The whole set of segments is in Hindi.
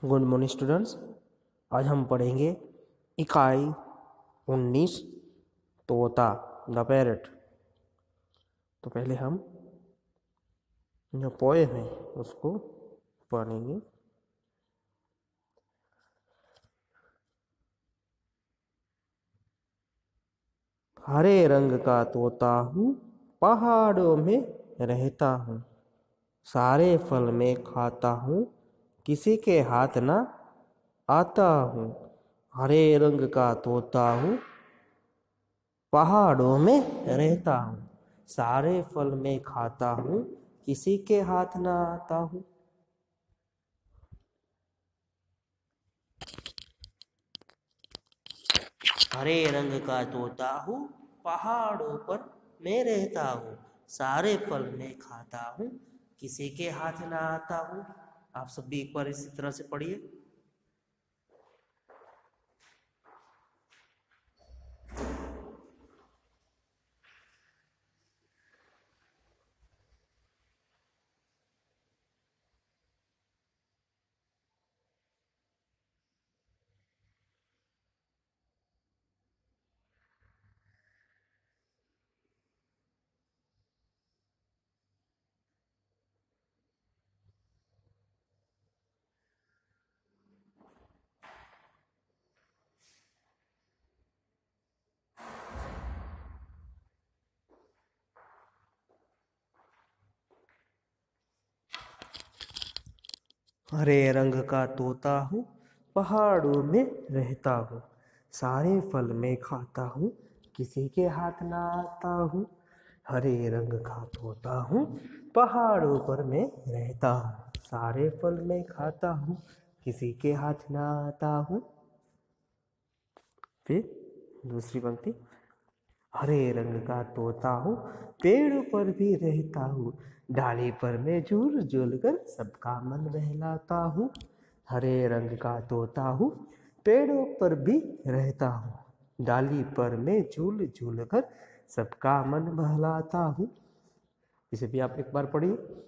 Good morning students. आज हम पढ़ेंगे इकाई 19 तोता द पैरट। तो पहले हम जो पोएम है उसको पढ़ेंगे। हरे रंग का तोता हूँ, पहाड़ों में रहता हूँ, सारे फल में खाता हूँ, किसी के हाथ ना आता हूँ। हरे रंग का तोता हूँ, पहाड़ों में रहता हूँ, सारे फल में खाता हूँ, किसी के हाथ ना आता हूँ। हरे रंग का तोता हूँ, पहाड़ों पर मैं रहता हूँ, सारे फल मैं खाता हूँ, किसी के हाथ ना आता हूँ। आप सब भी एक बार इसी तरह से पढ़िए। हरे रंग का तोता हूँ, पहाड़ों में रहता हूँ, सारे फल मैं खाता हूँ, किसी के हाथ ना आता हूँ। हरे रंग का तोता हूँ, पहाड़ों पर मैं रहता हूँ, सारे फल मैं खाता हूँ, किसी के हाथ ना आता हूँ। फिर दूसरी पंक्ति। हरे रंग का तोता हूँ, पेड़ पर भी रहता हूँ, डाली पर मैं झूल झूल कर सबका मन बहलाता हूँ। हरे रंग का तोता हूँ, पेड़ों पर भी रहता हूँ, डाली पर मैं झूल झूल कर सबका मन बहलाता हूँ। इसे भी आप एक बार पढ़िए।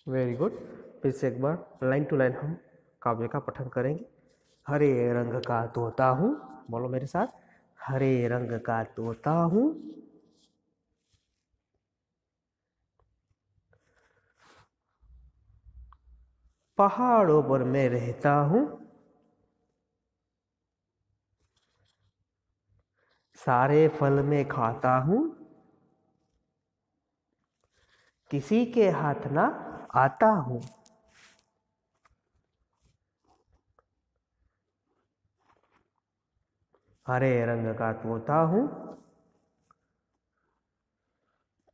Very good. फिर से एक बार लाइन टू लाइन हम काव्य का पठन करेंगे। हरे रंग का तोता हूँ, बोलो मेरे साथ। हरे रंग का तोता हूँ, पहाड़ों पर मैं रहता हूँ, सारे फल में खाता हूँ, किसी के हाथ ना आता हूँ। हरे रंग का तोता हूँ,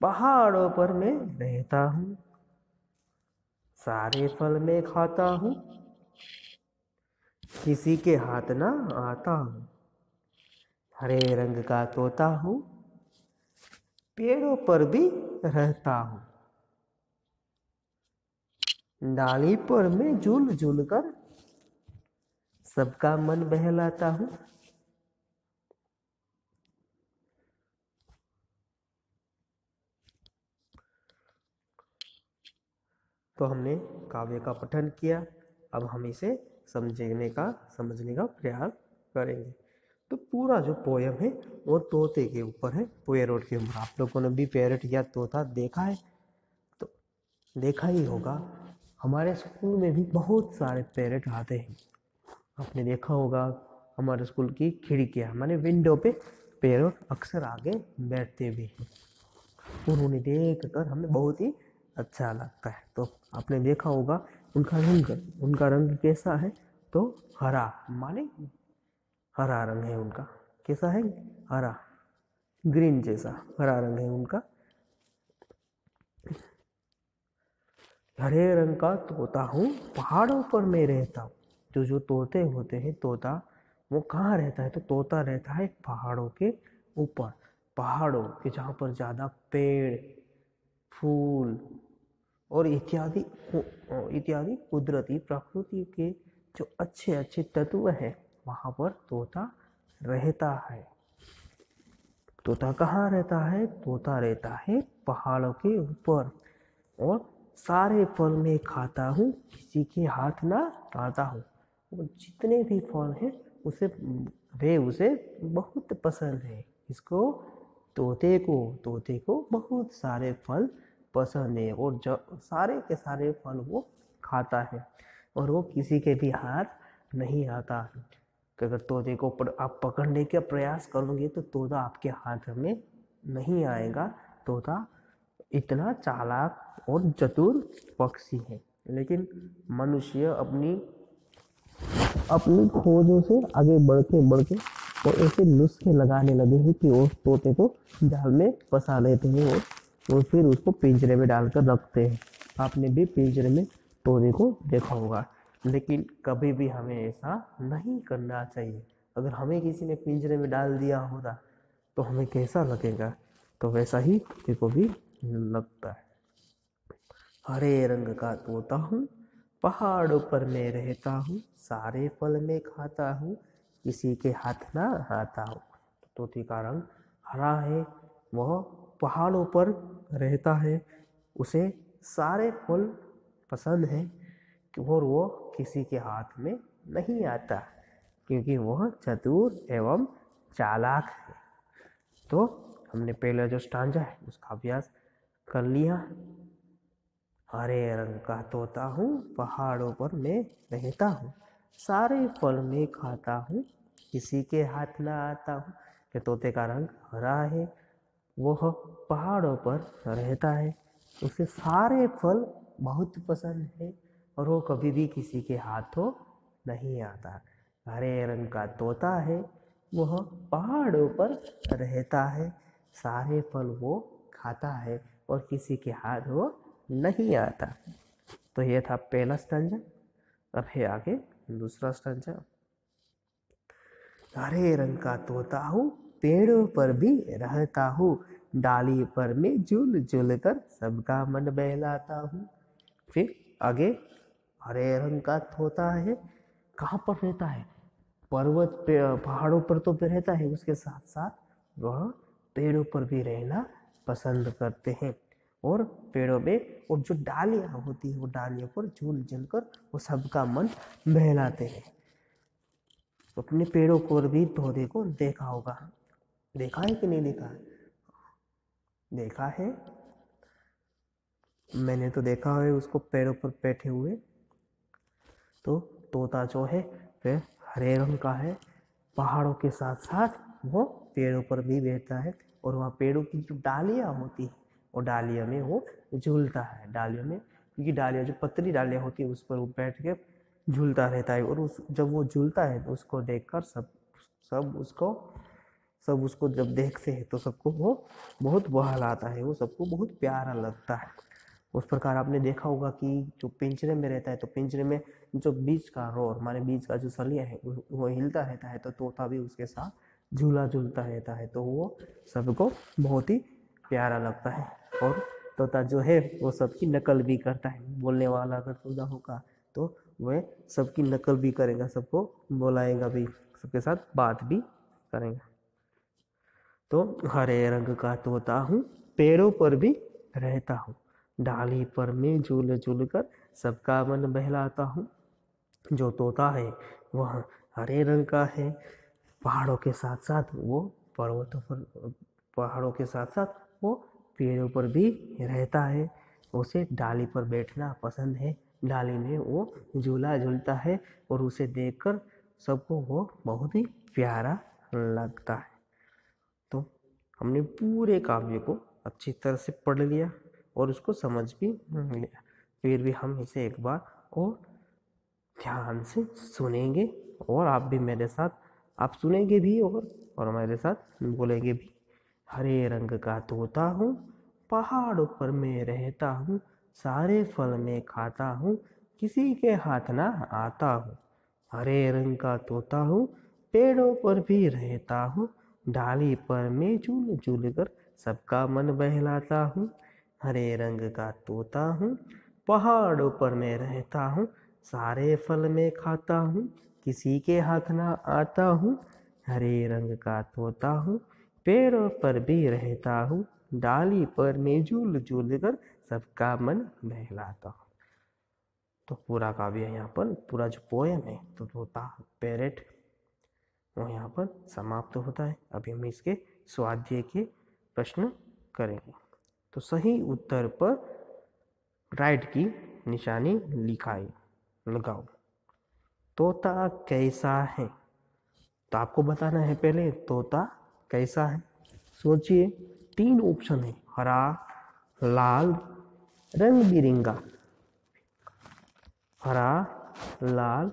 पहाड़ों पर मैं रहता हूँ, सारे फल में खाता हूँ, किसी के हाथ ना आता हूँ। हरे रंग का तोता हूँ, पेड़ों पर भी रहता हूँ, डाली पर मैं झूल झूल कर सबका मन बहलाता हूँ। तो हमने काव्य का पठन किया, अब हम इसे समझने का प्रयास करेंगे। तो पूरा जो पोयम है वो तोते के ऊपर है, पैरोट के ऊपर। आप लोगों ने भी पैरट या तोता देखा है? तो देखा ही होगा, हमारे स्कूल में भी बहुत सारे पैरट आते हैं। आपने देखा होगा हमारे स्कूल की खिड़कियाँ माने विंडो पे पैरट अक्सर आगे बैठते भी हैं। उन्होंने देख कर हमें बहुत ही अच्छा लगता है। तो आपने देखा होगा उनका रंग कैसा है? तो हरा, माने हरा रंग है उनका। कैसा है? हरा, ग्रीन जैसा हरा रंग है उनका। हरे रंग का तोता हूँ, पहाड़ों पर मैं रहता हूँ। तो जो तोते होते हैं, तोता वो कहाँ रहता है? तो तोता रहता है पहाड़ों के ऊपर, पहाड़ों के जहाँ पर ज़्यादा पेड़, फूल और इत्यादि इत्यादि कुदरती प्रकृति के जो अच्छे अच्छे तत्व हैं वहाँ पर तोता रहता है। तोता कहाँ रहता है? तोता रहता है पहाड़ों के ऊपर। और सारे फल मैं खाता हूँ, किसी के हाथ ना आता हूँ। और जितने भी फल हैं उसे बहुत पसंद है। इसको तोते को बहुत सारे फल पसंद है और जब सारे के सारे फल वो खाता है और वो किसी के भी हाथ नहीं आता। अगर तोते को आप पकड़ने का प्रयास करोगे तो तोता आपके हाथ में नहीं आएगा। तोता इतना चालाक और चतुर पक्षी है। लेकिन मनुष्य अपनी खोजों से आगे बढ़ के और ऐसे नुस्खे लगाने लगे हैं कि वो तोते को जाल में फंसा लेते हैं और फिर उसको पिंजरे में डालकर रखते हैं। आपने भी पिंजरे में तोते को देखा होगा। लेकिन कभी भी हमें ऐसा नहीं करना चाहिए। अगर हमें किसी ने पिंजरे में डाल दिया होता तो हमें कैसा लगेगा? तो वैसा ही तोते को भी लगता है। हरे रंग का तोता हूँ, पहाड़ों पर मैं रहता हूँ, सारे फल मैं खाता हूँ, किसी के हाथ ना आता हूँ। तोते का रंग हरा है, वह पहाड़ों पर रहता है, उसे सारे फल पसंद है और वो किसी के हाथ में नहीं आता क्योंकि वह चतुर एवं चालाक है। तो हमने पहला जो स्टांजा है उसका अभ्यास कर लिया। हरे रंग का तोता हूँ, पहाड़ों पर मैं रहता हूँ, सारे फल मैं खाता हूँ, किसी के हाथ ना आता हूँ। कि तोते का रंग हरा है, वह पहाड़ों पर रहता है, उसे सारे फल बहुत पसंद है और वो कभी भी किसी के हाथों नहीं आता। हरे रंग का तोता है, वह पहाड़ों पर रहता है, सारे फल वो खाता है और किसी के हाथ वो नहीं आता। तो ये था पहला स्टंजा। अब है आगे दूसरा स्टंजा। हरे रंग का तोता हूँ, पेड़ों पर भी रहता हूँ, डाली पर मैं झूल झूल कर सबका मन बहलाता हूँ। फिर आगे हरे रंग का तोता है, कहाँ पर रहता है? पर्वत पे पहाड़ों पर तो रहता है, उसके साथ साथ वह पेड़ों पर भी रहना पसंद करते हैं और पेड़ों में और जो डालियाँ होती है वो डालियों पर झूल झूल कर वो सबका मन बहलाते हैं। तो अपने पेड़ों पर भी तोते को देखा होगा, देखा है कि नहीं देखा है? देखा है, मैंने तो देखा है उसको पेड़ों पर बैठे हुए। तो तोता जो है वह हरे रंग का है, पहाड़ों के साथ साथ वो पेड़ों पर भी बैठता है और वहाँ पेड़ों की जो डालियाँ होती है वो डालियों में वो झूलता है। डालियों में, क्योंकि डालियाँ जो पतली डालियाँ होती है उस पर वो बैठ के झूलता रहता है और जब वो झूलता है तो उसको देखकर सब उसको जब देखते हैं तो सबको वो बहुत बहलाता है, वो सबको बहुत प्यारा लगता है। उस प्रकार आपने देखा होगा कि जो पिंजरे में रहता है तो पिंजरे में जो बीच का रोर माने बीच का जो सलिया है वो हिलता रहता है, तो तोता भी उसके साथ झूला झूलता रहता है, तो वो सबको बहुत ही प्यारा लगता है। और तोता जो है वो सबकी नकल भी करता है। बोलने वाला अगर तोता होगा तो वह सबकी नकल भी करेगा, सबको बुलाएगा भी, सबके साथ बात भी करेगा। तो हरे रंग का तोता हूँ, पेड़ों पर भी रहता हूँ, डाली पर मैं झूल झूल कर सबका मन बहलाता हूँ। जो तोता है वह हरे रंग का है, पहाड़ों के साथ साथ वो पहाड़ों के साथ साथ वो पेड़ों पर भी रहता है, उसे डाली पर बैठना पसंद है, डाली में वो झूला झूलता है और उसे देखकर सबको वो बहुत ही प्यारा लगता है। तो हमने पूरे काव्य को अच्छी तरह से पढ़ लिया और उसको समझ भी लिया। फिर भी हम इसे एक बार और ध्यान से सुनेंगे और आप भी मेरे साथ आप सुनेंगे भी और मेरे साथ बोलेंगे भी। हरे रंग का तोता हूँ, पहाड़ों पर मैं रहता हूँ, सारे फल मैं खाता हूँ, किसी के हाथ ना आता हूँ। हरे रंग का तोता हूँ, पेड़ों पर भी रहता हूँ, डाली पर मैं झूल झूल कर सबका मन बहलाता हूँ। हरे रंग का तोता हूँ, पहाड़ों पर मैं रहता हूँ, सारे फल मैं खाता हूँ, किसी के हाथ ना आता हूँ, हरे रंग का तोता हूँ, पेड़ों पर भी रहता हूँ, डाली पर मैं झूल झूल कर सबका मन बहलाता हूँ। तो पूरा काव्य यहाँ पर, पूरा जो पोयम है तो तोता पैरेट वो यहाँ पर समाप्त होता है। अभी हम इसके स्वाध्याय के प्रश्न करेंगे। तो सही उत्तर पर राइट की निशानी लगाओ। तोता कैसा है? तो आपको बताना है पहले तोता कैसा है। सोचिए, 3 ऑप्शन है, हरा, लाल, रंग बिरंगा। हरा, लाल,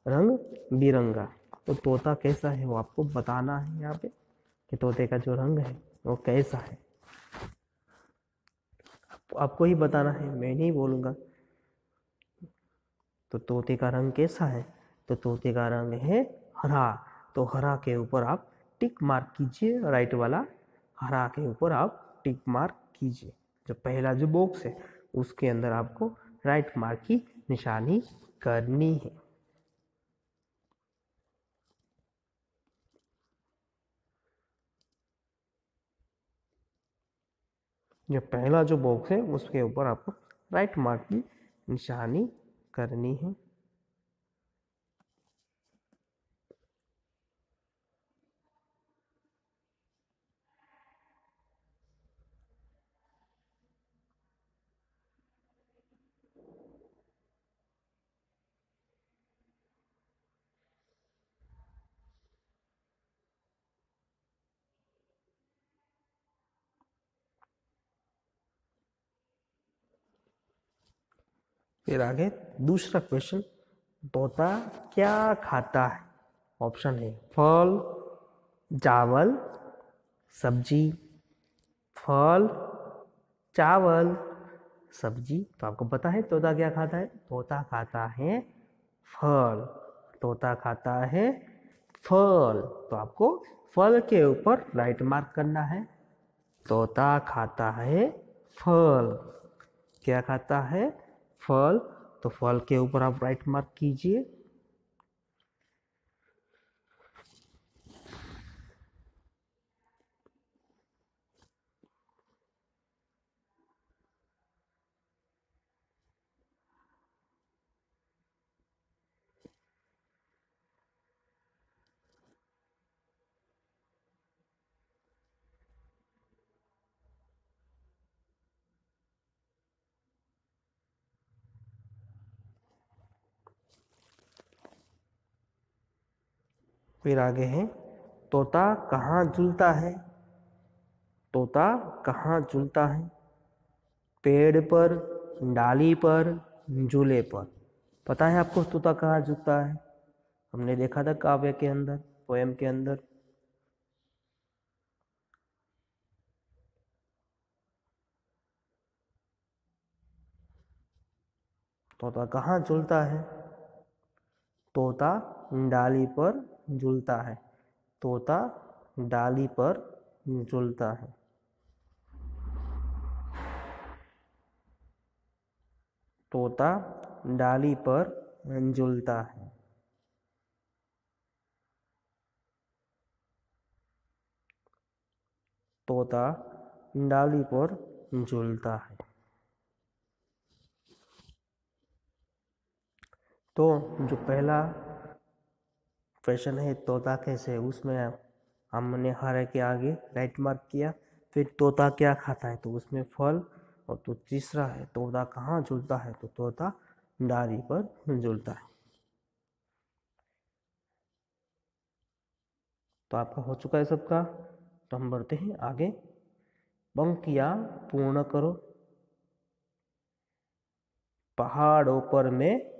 रंग बिरंगा। तो तोता कैसा है वो आपको बताना है यहाँ पे, कि तोते का जो रंग है वो कैसा है। तो आपको ही बताना है, मैं नहीं बोलूँगा। तो तोते का रंग कैसा है? तो तोते का रंग है हरा। तो हरा के ऊपर आप टिक मार्क कीजिए, राइट वाला हरा के ऊपर आप टिक मार्क कीजिए। जो पहला जो बॉक्स है उसके अंदर आपको राइट मार्क की निशानी करनी है। जो पहला जो बॉक्स है उसके ऊपर आपको राइट मार्क की निशानी करनी है। फिर आगे दूसरा क्वेश्चन, तोता क्या खाता है? ऑप्शन है फल, चावल, सब्जी। फल, चावल, सब्जी। तो आपको पता है तोता क्या खाता है? तोता खाता है फल। तोता खाता है फल। तो आपको फल के ऊपर राइट मार्क करना है। तोता खाता है फल। क्या खाता है? फल। तो फल के ऊपर आप राइट मार्क कीजिए। फिर आगे है, तोता कहाँ झूलता है? तोता कहाँ झूलता है? पेड़ पर, डाली पर, झूले पर। पता है आपको तोता कहाँ झूलता है? हमने देखा था काव्य के अंदर, पोयम के अंदर। तोता कहाँ झूलता है? तोता डाली पर झूलता है। तोता डाली पर झूलता है। तोता डाली पर झूलता है। तोता डाली पर झूलता है। तो जो पहला क्वेश्चन है तोता कैसे है, उसमें हमने हरे के आगे राइट मार्क किया। फिर तोता क्या खाता है, तो उसमें फल। और तो तीसरा है तोता कहाँ झूलता है, तो तोता डाली पर झूलता है। तो आपका हो चुका है सबका। तो हम बढ़ते हैं आगे। पंक्तियाँ पूर्ण करो। पहाड़ों पर में,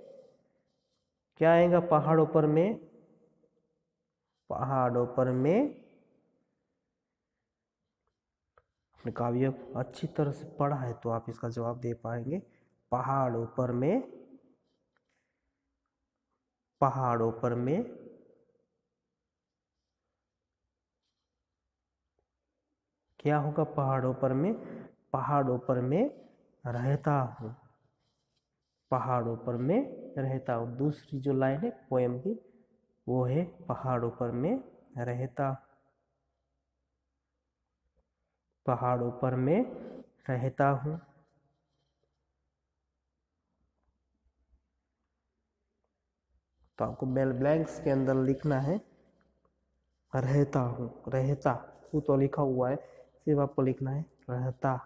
क्या आएगा पहाड़ों पर में? पहाड़ों पर में, आपने काव्य अच्छी तरह से पढ़ा है तो आप इसका जवाब दे पाएंगे। पहाड़ों पर में, पहाड़ों पर में, क्या होगा पहाड़ों पर में? पहाड़ों पर में रहता हूँ। पहाड़ों पर मैं रहता हूँ। दूसरी जो लाइन है पोएम की वो है पहाड़ों पर मैं रहता, पहाड़ों पर मैं रहता हूँ। तो आपको बेल ब्लैंक्स के अंदर लिखना है रहता हूँ, रहता हूँ तो लिखा हुआ है, सिर्फ आपको लिखना है रहता।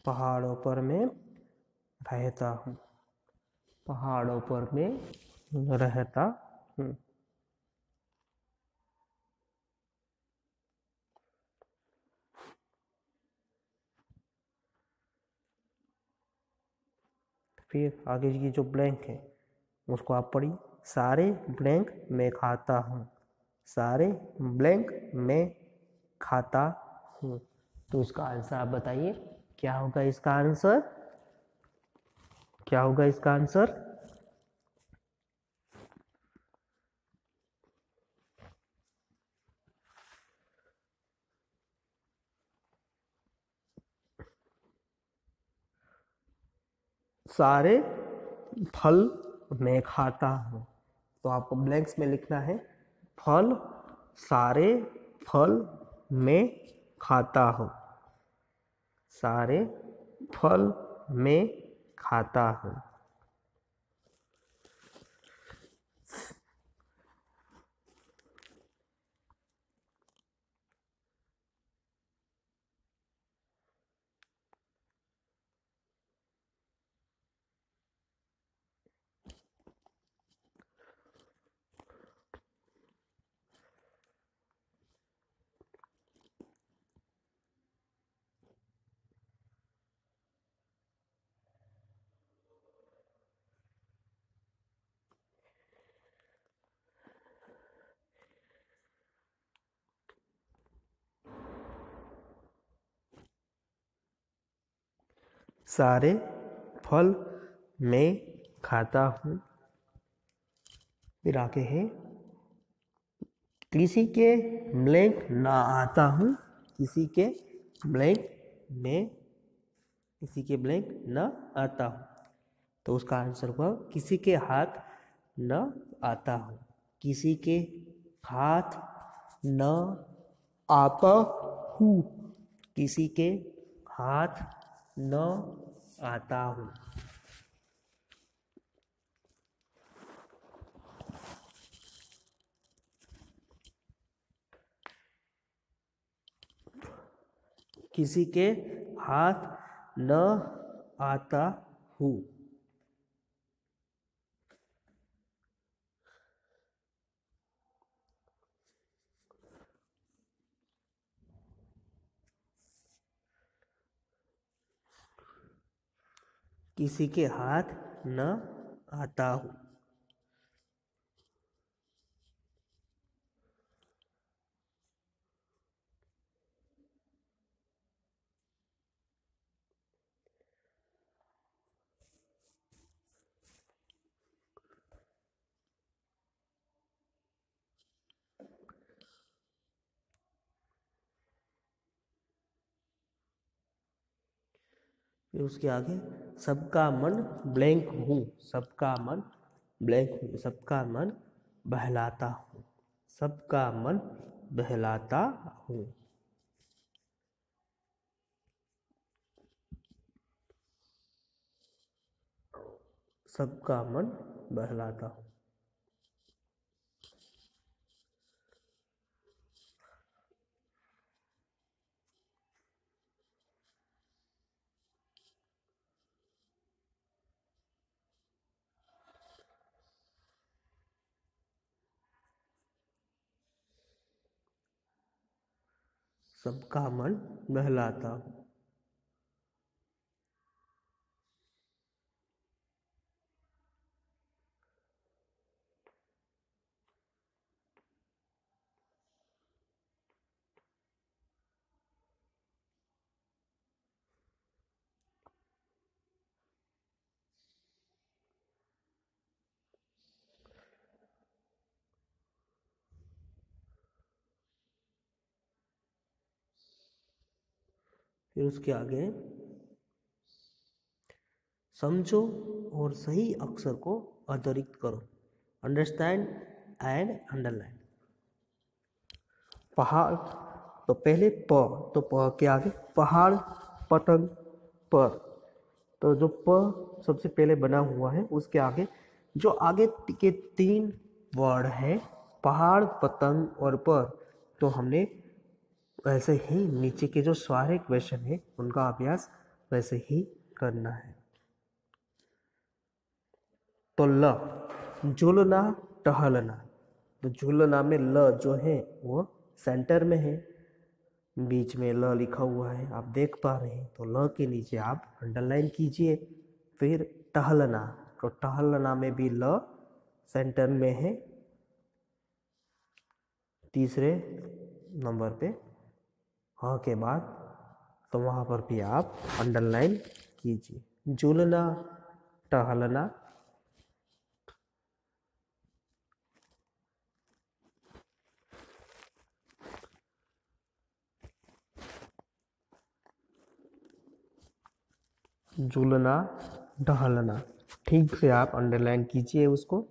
पहाड़ों पर मैं रहता हूँ, पहाड़ों पर मैं रहता हूँ। फिर आगे की जो ब्लैंक है उसको आप पढ़िए। सारे ब्लैंक मैं खाता हूँ, सारे ब्लैंक मैं खाता हूँ। तो इसका आंसर आप बताइए क्या होगा इसका आंसर, क्या होगा इसका आंसर? सारे फल मैं खाता हूँ। तो आपको ब्लैंक्स में लिखना है फल, सारे फल मैं खाता हूँ, सारे फल मैं खाता हूँ। सारे फल मैं खाता हूँ। फिर आगे है किसी के ब्लैंक ना आता हूँ, किसी के ब्लैंक में, किसी के ब्लैंक न आता हूँ। तो उसका आंसर हुआ किसी के हाथ न आता हूँ, किसी के हाथ न आता हूँ, किसी के हाथ न आता हूँ। किसी के हाथ न आता हूँ। किसी के हाथ न आता हूँ। फिर उसके आगे सबका मन ब्लैंक हूँ, सबका मन ब्लैंक हूँ, सबका मन बहलाता हूँ, सबका मन बहलाता हूँ। सबका मन बहलाता हूँ। सबका मन बहलाता हूँ। फिर उसके आगे समझो और सही अक्षर को अतिरिक्त करो। Understand and underline. पहाड़, तो पहले प, तो प के आगे पहाड़, पतंग, पर। तो जो प सबसे पहले बना हुआ है, उसके आगे जो आगे के 3 वर्ड है, पहाड़, पतंग और पर, तो हमने वैसे ही नीचे के जो सारे क्वेश्चन है उनका अभ्यास वैसे ही करना है। तो ल, झूलना, टहलना। तो झूलना में ल जो है वो सेंटर में है, बीच में ल लिखा हुआ है, आप देख पा रहे हैं। तो ल के नीचे आप अंडरलाइन कीजिए। फिर टहलना, तो टहलना में भी ल सेंटर में है, तीसरे नंबर पे ह के बाद, तो वहाँ पर भी आप अंडरलाइन कीजिए। झूलना, टहलना, झूलना, टहलना, ठीक से आप अंडरलाइन कीजिए उसको।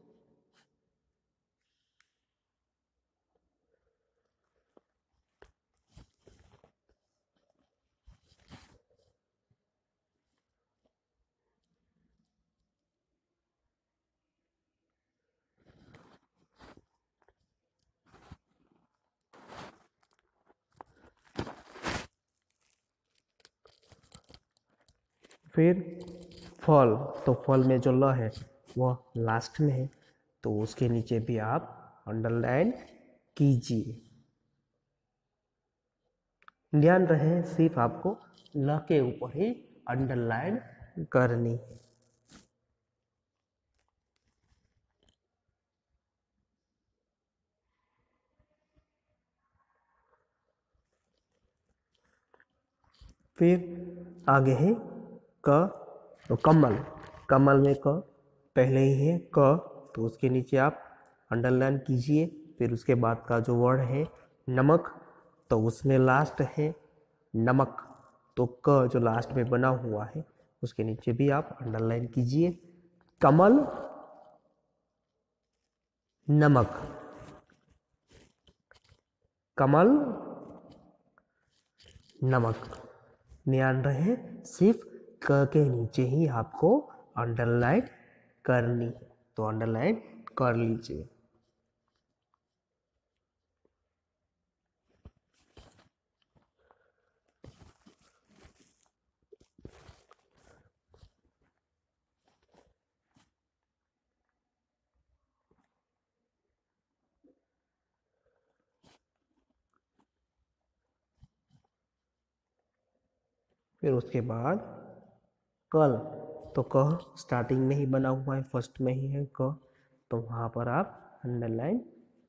फिर फल, तो फल में जो ल है वह लास्ट में है, तो उसके नीचे भी आप अंडरलाइन कीजिए। ध्यान रहे सिर्फ आपको ल के ऊपर ही अंडरलाइन करनी है। फिर आगे है क, तो कमल, कमल में क पहले ही है क, तो उसके नीचे आप अंडरलाइन कीजिए। फिर उसके बाद का जो वर्ड है नमक, तो उसमें लास्ट है नमक, तो क जो लास्ट में बना हुआ है उसके नीचे भी आप अंडरलाइन कीजिए। कमल, नमक, कमल, नमक। ध्यान रहे सिर्फ क के नीचे ही आपको अंडरलाइन करनी है, तो अंडरलाइन कर लीजिए। फिर उसके बाद कल, तो क स्टार्टिंग में ही बना हुआ है, फर्स्ट में ही है क, तो वहाँ पर आप अंडरलाइन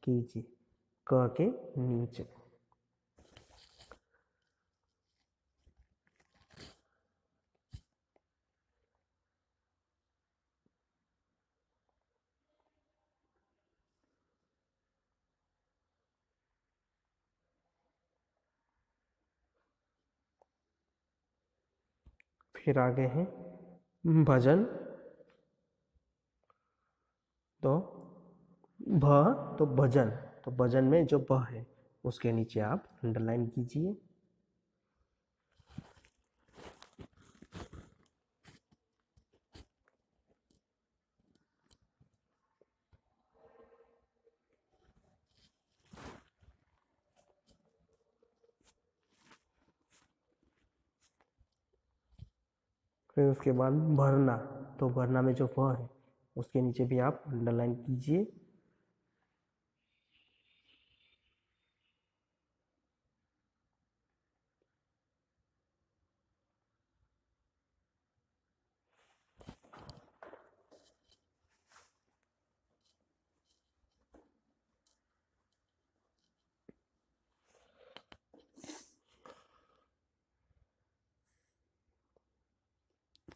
कीजिए क के नीचे। फिर आगे है भजन, तो भ, तो भजन, तो भजन में जो भ है उसके नीचे आप अंडरलाइन कीजिए। फिर उसके बाद भरना, तो भरना में जो भ है उसके नीचे भी आप अंडरलाइन कीजिए।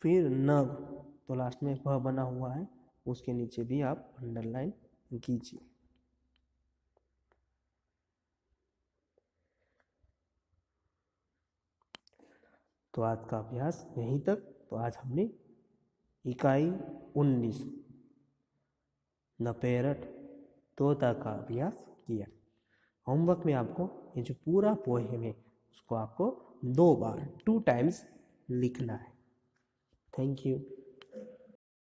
फिर नग, तो लास्ट में भ बना हुआ है उसके नीचे भी आप अंडरलाइन कीजिए। तो आज का अभ्यास यहीं तक। तो आज हमने इकाई 19 न पैरट तोता का अभ्यास किया। होमवर्क में आपको ये जो पूरा पोएम है उसको आपको 2 बार 2 टाइम्स लिखना है। Thank you.